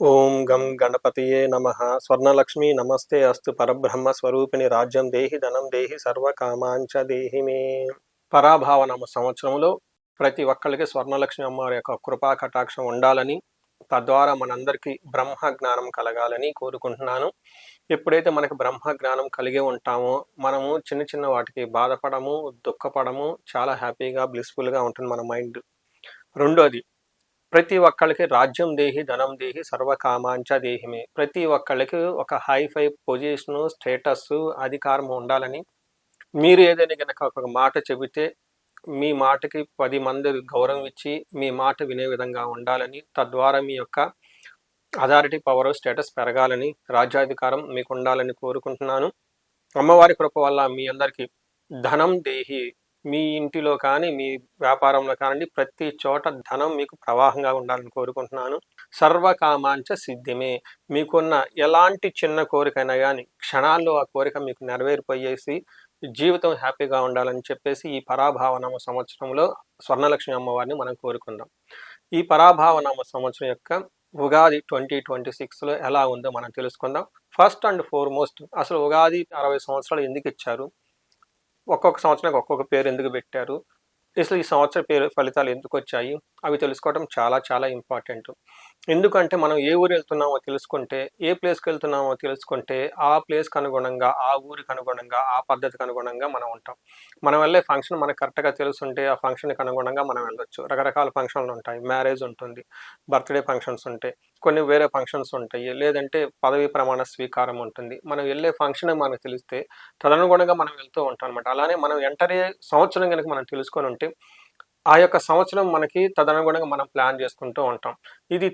ఓం గం గణపతియే నమః. స్వర్ణలక్ష్మి నమస్తే అస్తు. పరబ్రహ్మ స్వరూపిణి రాజ్యం దేహి ధనం దేహి సర్వకామాంచ దేహి మే. పరాభావనామ సంవత్సరంలో ప్రతి ఒక్కళ్ళకి స్వర్ణలక్ష్మి అమ్మవారి యొక్క కృపా కటాక్షం ఉండాలని, తద్వారా మనందరికీ బ్రహ్మ జ్ఞానం కలగాలని కోరుకుంటున్నాను. ఎప్పుడైతే మనకు బ్రహ్మ జ్ఞానం కలిగి ఉంటామో మనము చిన్న చిన్న వాటికి బాధపడము, దుఃఖపడము, చాలా హ్యాపీగా బ్లిస్ఫుల్గా ఉంటుంది మన మైండ్. రెండోది, ప్రతి ఒక్కళ్ళకి రాజ్యం దేహి ధనం దేహి సర్వకామాంచ దేహిమే. ప్రతి ఒక్కళ్ళకి ఒక హైఫై పొజిషను, స్టేటస్, అధికారం ఉండాలని, మీరు ఏదైనా కనుక ఒక మాట చెబితే మీ మాటకి 10 మంది గౌరవం ఇచ్చి మీ మాట వినే విధంగా ఉండాలని, తద్వారా మీ యొక్క అథారిటీ, పవర్, స్టేటస్ పెరగాలని, రాజ్యాధికారం మీకు ఉండాలని కోరుకుంటున్నాను. అమ్మవారి కృప వల్ల మీ అందరికీ ధనం దేహి, మీ ఇంటిలో కానీ మీ వ్యాపారంలో కానివ్వండి ప్రతి చోట ధనం మీకు ప్రవాహంగా ఉండాలని కోరుకుంటున్నాను. సర్వకామాంచ సిద్ధిమే, మీకున్న ఎలాంటి చిన్న కోరికైనా కానీ క్షణాల్లో ఆ కోరిక మీకు నెరవేరిపోయేసి జీవితం హ్యాపీగా ఉండాలని చెప్పేసి ఈ పరాభావనామ సంవత్సరంలో స్వర్ణలక్ష్మి అమ్మవారిని మనం కోరుకుందాం. ఈ పరాభావనామ సంవత్సరం యొక్క ఉగాది 2026లో ఎలా ఉందో మనం తెలుసుకుందాం. ఫస్ట్ అండ్ ఫార్మోస్ట్, అసలు ఉగాది 60 సంవత్సరాలు ఎందుకు ఇచ్చారు, ఒక్కొక్క సంవత్సరానికి ఒక్కొక్క పేరు ఎందుకు పెట్టారు, అసలు ఈ సంవత్సర పేరు ఫలితాలు ఎందుకు వచ్చాయి, అవి తెలుసుకోవడం చాలా చాలా ఇంపార్టెంట్. ఎందుకంటే మనం ఏ ఊరు వెళ్తున్నామో తెలుసుకుంటే, ఏ ప్లేస్కి వెళ్తున్నామో తెలుసుకుంటే ఆ ప్లేస్కి అనుగుణంగా, ఆ ఊరికి అనుగుణంగా, ఆ పద్ధతికి అనుగుణంగా మనం ఉంటాం. మనం వెళ్ళే ఫంక్షన్ మనకు కరెక్ట్గా తెలుసుంటే ఆ ఫంక్షన్కి అనుగుణంగా మనం వెళ్ళొచ్చు. రకరకాల ఫంక్షన్లు ఉంటాయి, మ్యారేజ్ ఉంటుంది, బర్త్డే ఫంక్షన్స్ ఉంటాయి, కొన్ని వేరే ఫంక్షన్స్ ఉంటాయి, లేదంటే పదవీ ప్రమాణ స్వీకారం ఉంటుంది. మనం వెళ్ళే ఫంక్షన్ మనకు తెలిస్తే తదనుగుణంగా మనం వెళ్తూ ఉంటాం అనమాట. అలానే మనం ఎంటర్ సంవత్సరం కనుక మనం తెలుసుకొని ఉంటే ఆ యొక్క సంవత్సరం మనకి తదనుగుణంగా మనం ప్లాన్ చేసుకుంటూ ఉంటాం. ఇది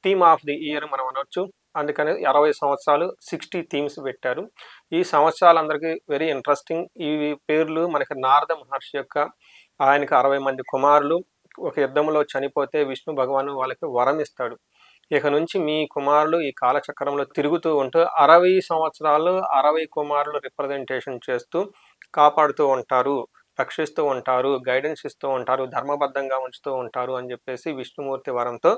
థీమ్ ఆఫ్ ది ఇయర్ మనం అనొచ్చు. అందుకని 60 సంవత్సరాలు 60 థీమ్స్ పెట్టారు. ఈ సంవత్సరాలు అందరికీ వెరీ ఇంట్రెస్టింగ్. ఈ పేర్లు మనకి నారద మహర్షి యొక్క, ఆయనకి 60 మంది కుమారులు ఒక యుద్ధంలో చనిపోతే విష్ణు భగవాను వాళ్ళకి వరం ఇస్తాడు. ఇక నుంచి మీ కుమారులు ఈ కాలచక్రంలో తిరుగుతూ ఉంటూ 60 సంవత్సరాలు 60 కుమారులు రిప్రజెంటేషన్ చేస్తూ కాపాడుతూ ఉంటారు, రక్షిస్తూ ఉంటారు, గైడెన్స్ ఇస్తూ ఉంటారు, ధర్మబద్ధంగా ఉంచుతూ ఉంటారు అని చెప్పేసి విష్ణుమూర్తి వరంతో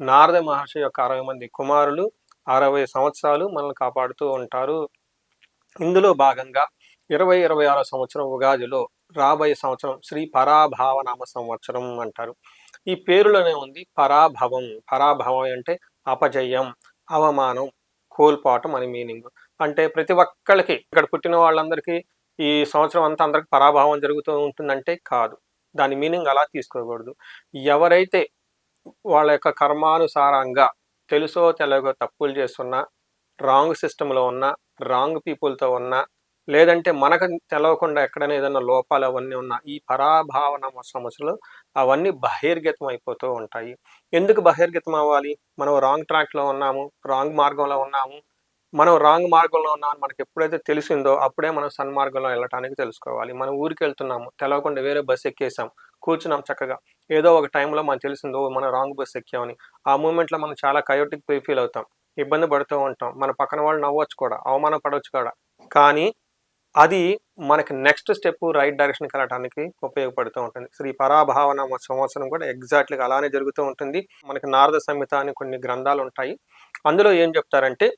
నారద మహర్షి యొక్క 60 మంది కుమారులు 60 సంవత్సరాలు మనల్ని కాపాడుతూ ఉంటారు. ఇందులో భాగంగా 2026 సంవత్సరం ఉగాదిలో రాబోయే సంవత్సరం శ్రీ పరాభావనామ సంవత్సరం అంటారు. ఈ పేరులోనే ఉంది పరాభవం. పరాభవం అంటే అపజయం, అవమానం, కోల్పోవటం అని మీనింగ్. అంటే ప్రతి ఒక్కళ్ళకి, ఇక్కడ పుట్టిన వాళ్ళందరికీ ఈ సంవత్సరం అంతా అందరికి పరాభావం జరుగుతూ ఉంటుందంటే కాదు. దాని మీనింగ్ అలా తీసుకోకూడదు. ఎవరైతే వాళ్ళ యొక్క కర్మానుసారంగా తెలుసో తెలియకో తప్పులు చేస్తున్నా, రాంగ్ సిస్టంలో ఉన్నా, రాంగ్ పీపుల్తో ఉన్నా, లేదంటే మనకు తెలవకుండా ఎక్కడైనా ఏదైనా లోపాలు అవన్నీ ఉన్నా, ఈ పరాభావన సంవత్సరంలో అవన్నీ బహిర్గతం అయిపోతూ ఉంటాయి. ఎందుకు బహిర్గతం అవ్వాలి? మనం రాంగ్ ట్రాక్లో ఉన్నాము, రాంగ్ మార్గంలో ఉన్నాము. మనం రాంగ్ మార్గంలో ఉన్నామని మనకి ఎప్పుడైతే తెలిసిందో అప్పుడే మనం సన్మార్గంలో వెళ్ళటానికి తెలుసుకోవాలి. మనం ఊరికి వెళ్తున్నాము, తెలవకుండా వేరే బస్సు ఎక్కేసాం, కూర్చున్నాం చక్కగా. ఏదో ఒక టైంలో మనకు తెలిసిందో మనం రాంగ్ బస్సు ఎక్కామని. ఆ మూమెంట్లో మనం చాలా కయోటిక్ ఫీల్ అవుతాం, ఇబ్బంది పడుతూ ఉంటాం. మన పక్కన వాళ్ళు నవ్వచ్చు కూడా, అవమానం పడవచ్చు కూడా. కానీ అది మనకి నెక్స్ట్ స్టెప్ రైట్ డైరెక్షన్కి వెళ్ళడానికి ఉపయోగపడుతూ ఉంటుంది. శ్రీ పరాభావన సంవత్సరం కూడా ఎగ్జాక్ట్లీగా అలానే జరుగుతూ ఉంటుంది. మనకి నారద సంహిత అని కొన్ని గ్రంథాలు ఉంటాయి. అందులో ఏం చెప్తారంటే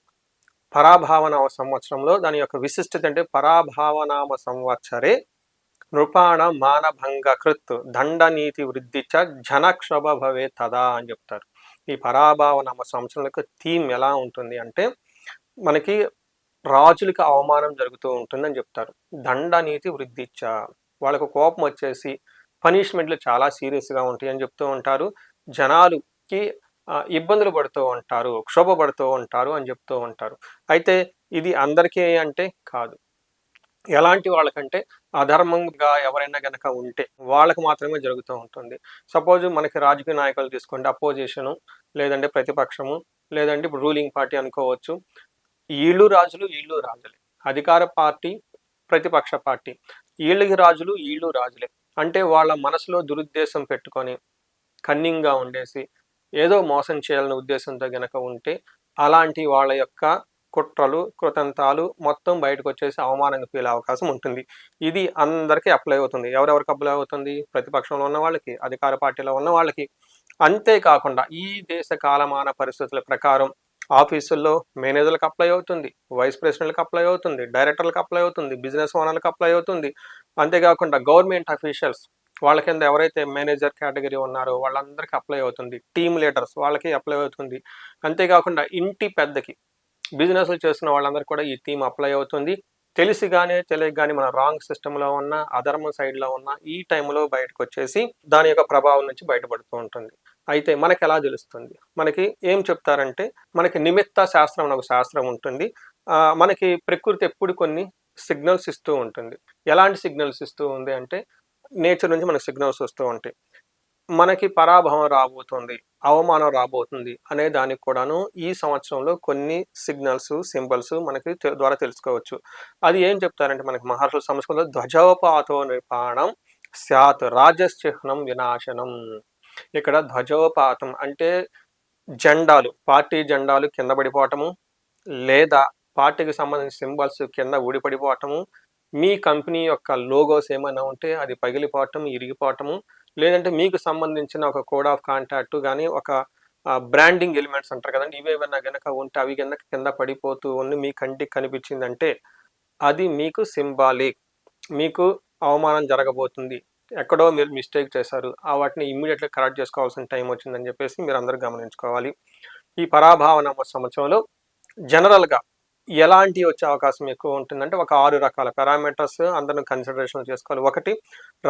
పరాభావనామ సంవత్సరంలో దాని యొక్క విశిష్టత అంటే పరాభావనామ సంవత్సరే నృపాణ మానభంగ కృత్ దండనీతి వృద్ధిచ జనక్షోభ భవే తదా అని చెప్తారు. ఈ పరాభావనామ సంవత్సరం యొక్క థీమ్ ఎలా ఉంటుంది అంటే మనకి రాజులకి అవమానం జరుగుతూ ఉంటుందని చెప్తారు. దండనీతి వృద్ధిచ, వాళ్ళకు కోపం వచ్చేసి పనిష్మెంట్లు చాలా సీరియస్గా ఉంటాయి అని చెప్తూ ఉంటారు. జనాలుకి ఇబ్బందులు పడుతూ ఉంటారు, క్షోభపడుతూ ఉంటారు అని చెప్తూ ఉంటారు. అయితే ఇది అందరికీ అంటే కాదు. ఎలాంటి వాళ్ళకంటే అధర్మంగా ఎవరైనా గనక ఉంటే వాళ్ళకు మాత్రమే జరుగుతూ ఉంటుంది. సపోజ్ మనకి రాజకీయ నాయకులు తీసుకోండి, అపోజిషను, లేదంటే ప్రతిపక్షము, లేదంటే ఇప్పుడు రూలింగ్ పార్టీ అనుకోవచ్చు. వీళ్ళు రాజులు, వీళ్ళు రాజులే. అధికార పార్టీ, ప్రతిపక్ష పార్టీ, వీళ్ళకి రాజులు, వీళ్ళు రాజులే. అంటే వాళ్ళ మనసులో దురుద్దేశం పెట్టుకొని కన్నింగ్గా ఉండేసి ఏదో మోసం చేయాలనే ఉద్దేశంతో గనక ఉంటే అలాంటి వాళ్ళ యొక్క కుట్రలు, కృతంతాలు మొత్తం బయటకు వచ్చేసి అవమానంగా ఫీల్ అవకాశం ఉంటుంది. ఇది అందరికీ అప్లై అవుతుంది. ఎవరెవరికి అప్లై అవుతుంది? ప్రతిపక్షంలో ఉన్న వాళ్ళకి, అధికార పార్టీలో ఉన్న వాళ్ళకి. అంతేకాకుండా ఈ దేశ కాలమాన పరిస్థితుల ప్రకారం ఆఫీసుల్లో మేనేజర్లకు అప్లై అవుతుంది, వైస్ ప్రెసిడెంట్లకు అప్లై అవుతుంది, డైరెక్టర్లకు అప్లై అవుతుంది, బిజినెస్ ఓనర్లకు అప్లై అవుతుంది. అంతేకాకుండా గవర్నమెంట్ అఫీషియల్స్ వాళ్ళ కింద ఎవరైతే మేనేజర్ కేటగిరీ ఉన్నారో వాళ్ళందరికీ అప్లై అవుతుంది, టీమ్ లీడర్స్ వాళ్ళకి అప్లై అవుతుంది. అంతేకాకుండా ఇంటి పెద్దకి బిజినెస్లు చేస్తున్న వాళ్ళందరికీ కూడా ఈ థీమ్ అప్లై అవుతుంది. తెలిసి కానీ తెలియక కానీ మన రాంగ్ సిస్టంలో ఉన్న అధర్మ సైడ్లో ఉన్న ఈ టైంలో బయటకు వచ్చేసి దాని యొక్క ప్రభావం నుంచి బయటపడుతూ ఉంటుంది. అయితే మనకి ఎలా తెలుస్తుంది? మనకి ఏం చెప్తారంటే మనకి నిమిత్త శాస్త్రం అనే ఒక శాస్త్రం ఉంటుంది. మనకి ప్రకృతి ఎప్పుడు కొన్ని సిగ్నల్స్ ఇస్తూ ఉంటుంది. ఎలాంటి సిగ్నల్స్ ఇస్తూ ఉంది అంటే నేచర్ నుంచి మనకి సిగ్నల్స్ వస్తూ ఉంటాయి. మనకి పరాభవం రాబోతుంది, అవమానం రాబోతుంది అనే దానికి కూడాను ఈ సంవత్సరంలో కొన్ని సిగ్నల్స్, సింబల్స్ మనకి ద్వారా తెలుసుకోవచ్చు. అది ఏం చెప్తారంటే మనకి మహర్షుల సంస్కృతంలో ధ్వజోపాతో నిర్పాణం స్యాత్ రాజచిహ్నం వినాశనం. ఇక్కడ ధ్వజోపాతం అంటే జెండాలు, పార్టీ జెండాలు కింద పడిపోవటము, లేదా పార్టీకి సంబంధించిన సింబల్స్ కింద ఊడిపడిపోవటము, మీ కంపెనీ యొక్క లోగోస్ ఏమైనా ఉంటే అది పగిలిపోవటం, ఇరిగిపోవటము, లేదంటే మీకు సంబంధించిన ఒక కోడ్ ఆఫ్ కాంటాక్ట్ కానీ ఒక బ్రాండింగ్ ఎలిమెంట్స్ అంటారు కదండి, ఇవేమైనా కనుక ఉంటే అవి కింద పడిపోతూ ఉండి మీ కంటికి కనిపించిందంటే అది మీకు సింబాలిక్, మీకు అవమానం జరగబోతుంది, ఎక్కడో మీరు మిస్టేక్ చేశారు, వాటిని ఇమ్మీడియట్గా కరెక్ట్ చేసుకోవాల్సిన టైం వచ్చిందని చెప్పేసి మీరు అందరూ గమనించుకోవాలి. ఈ పరాభావన సంవత్సరంలో జనరల్గా ఎలాంటి వచ్చే అవకాశం ఎక్కువ ఉంటుందంటే ఒక 6 రకాల పారామీటర్స్ అందరిని కన్సిడరేషన్ చేసుకోవాలి. 1,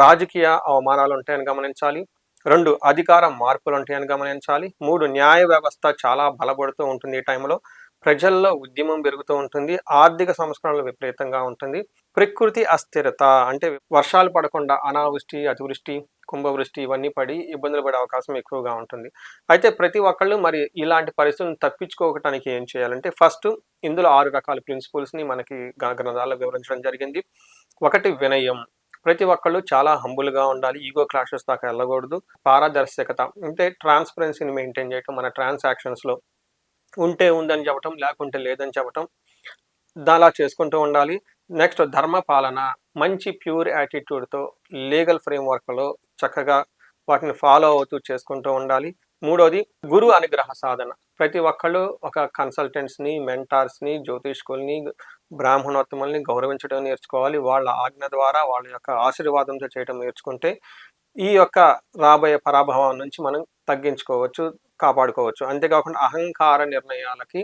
రాజకీయ అవమానాలు ఉంటాయని గమనించాలి. 2, అధికార మార్పులు ఉంటాయని గమనించాలి. 3, న్యాయ వ్యవస్థ చాలా బలపడుతూ ఉంటుంది ఈ టైంలో. ప్రజల్లో ఉద్యమం పెరుగుతూ ఉంటుంది. ఆర్థిక సంస్కరణలు విపరీతంగా ఉంటుంది. ప్రకృతి అస్థిరత అంటే వర్షాలు పడకుండా అనావృష్టి, అతివృష్టి, కుంభవృష్టి ఇవన్నీ పడి ఇబ్బందులు పడే అవకాశం ఎక్కువగా ఉంటుంది. అయితే ప్రతి ఒక్కళ్ళు మరి ఇలాంటి పరిస్థితులను తప్పించుకోవటానికి ఏం చేయాలంటే ఫస్ట్ ఇందులో 6 రకాల ప్రిన్సిపల్స్ని మనకి గ్రంథాల్లో వివరించడం జరిగింది. 1, వినయం. ప్రతి ఒక్కళ్ళు చాలా హంబుల్గా ఉండాలి, ఈగో క్లాషెస్ దాకా వెళ్ళకూడదు. పారదర్శకత అంటే ట్రాన్స్పరెన్సీని మెయింటైన్ చేయటం, మన ట్రాన్సాక్షన్స్లో ఉంటే ఉందని చెప్పటం, లేకుంటే లేదని చెప్పటం, అలా చేసుకుంటూ ఉండాలి. నెక్స్ట్ ధర్మ పాలన, మంచి ప్యూర్ యాటిట్యూడ్తో లీగల్ ఫ్రేమ్వర్క్లో చక్కగా వాటిని ఫాలో అవుతూ చేసుకుంటూ ఉండాలి. 3వది గురు అనుగ్రహ సాధన. ప్రతి ఒక్కళ్ళు ఒక కన్సల్టెంట్స్ని, మెంటార్స్ని, జ్యోతిష్కుల్ని, బ్రాహ్మణోత్తముల్ని గౌరవించడం నేర్చుకోవాలి. వాళ్ళ ఆజ్ఞ ద్వారా వాళ్ళ యొక్క ఆశీర్వాదంతో చేయడం నేర్చుకుంటే ఈ యొక్క రాబోయే పరాభవం నుంచి మనం తగ్గించుకోవచ్చు, కాపాడుకోవచ్చు. అంతేకాకుండా అహంకార నిర్ణయాలకి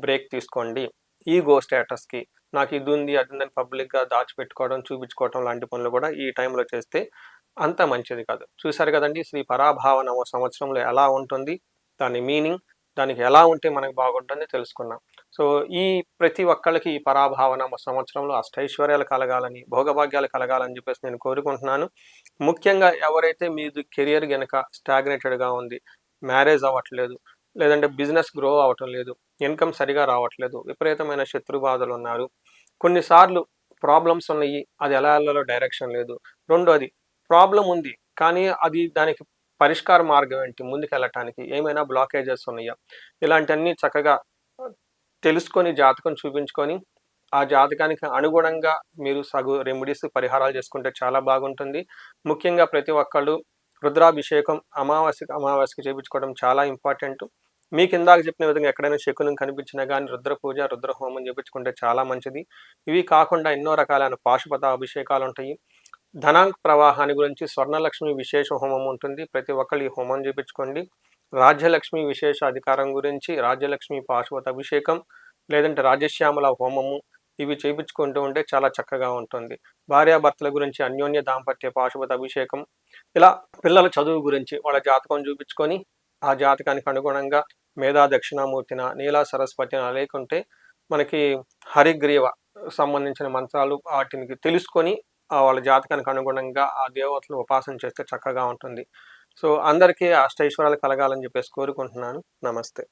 బ్రేక్ తీసుకోండి. ఈగో స్టేటస్కి నాకు ఇది ఉంది అది ఉందని పబ్లిక్గా దాచిపెట్టుకోవడం, చూపించుకోవడం లాంటి పనులు కూడా ఈ టైంలో చేస్తే అంత మంచిది కాదు. చూశారు కదండి శ్రీ పరాభావ నవ సంవత్సరంలో ఎలా ఉంటుంది, దాని మీనింగ్, దానికి ఎలా ఉంటే మనకు బాగుంటుంది తెలుసుకున్నాం. సో ఈ ప్రతి ఒక్కళ్ళకి ఈ పరాభావ నవ సంవత్సరంలో అష్టైశ్వర్యాలు కలగాలని, భోగభాగ్యాలు కలగాలని చెప్పేసి నేను కోరుకుంటున్నాను. ముఖ్యంగా ఎవరైతే మీది కెరియర్ కనుక స్టాగ్నేటెడ్గా ఉంది, మ్యారేజ్ అవ్వట్లేదు, లేదంటే బిజినెస్ గ్రో అవ్వటం లేదు, ఇన్కమ్ సరిగా రావట్లేదు, విపరీతమైన శత్రుబాధలు ఉన్నారు, కొన్నిసార్లు ప్రాబ్లమ్స్ ఉన్నాయి, అది ఎలా వెళ్ళాలో డైరెక్షన్ లేదు. రెండోది ప్రాబ్లం ఉంది కానీ అది దానికి పరిష్కార మార్గం ఏంటి, ముందుకు వెళ్ళటానికి ఏమైనా బ్లాకేజెస్ ఉన్నాయా, ఇలాంటివన్నీ చక్కగా తెలుసుకొని జాతకం చూపించుకొని ఆ జాతకానికి అనుగుణంగా మీరు రెమెడీస్, పరిహారాలు చేసుకుంటే చాలా బాగుంటుంది. ముఖ్యంగా ప్రతి ఒక్కళ్ళు రుద్రాభిషేకం అమావాస్యకి చేయించుకోవడం చాలా ఇంపార్టెంట్. మీకు ఇందాక చెప్పిన విధంగా ఎక్కడైనా శకునం కనిపించినా కానీ రుద్ర పూజ, రుద్ర హోమం చేయించుకుంటే చాలా మంచిది. ఇవి కాకుండా ఎన్నో రకాలైన పాశుపత అభిషేకాలు ఉంటాయి. ధనాంక ప్రవాహాన్ని గురించి స్వర్ణలక్ష్మి విశేష హోమం ఉంటుంది, ప్రతి ఒక్కళ్ళు ఈ హోమం చేయించుకోండి. రాజ్యలక్ష్మి విశేష అధికారం గురించి రాజ్యలక్ష్మి పాశుపత అభిషేకం లేదంటే రాజశ్యామల హోమము ఇవి చేయించుకుంటూ ఉంటే చాలా చక్కగా ఉంటుంది. భార్యాభర్తల గురించి అన్యోన్య దాంపత్య పాశుపత అభిషేకం, ఇలా పిల్లల చదువు గురించి వాళ్ళ జాతకం చూపించుకొని ఆ జాతకానికి అనుగుణంగా మేధా దక్షిణామూర్తిన, నీలా సరస్వతిన లేకుంటే మనకి హరిగ్రీవ సంబంధించిన మంత్రాలు వాటిని తెలుసుకొని వాళ్ళ జాతకానికి అనుగుణంగా ఆ దేవతలను ఉపాసన చేస్తే చక్కగా ఉంటుంది. సో అందరికీ అష్టైశ్వర్యాలు కలగాలని చెప్పేసి కోరుకుంటున్నాను. నమస్తే.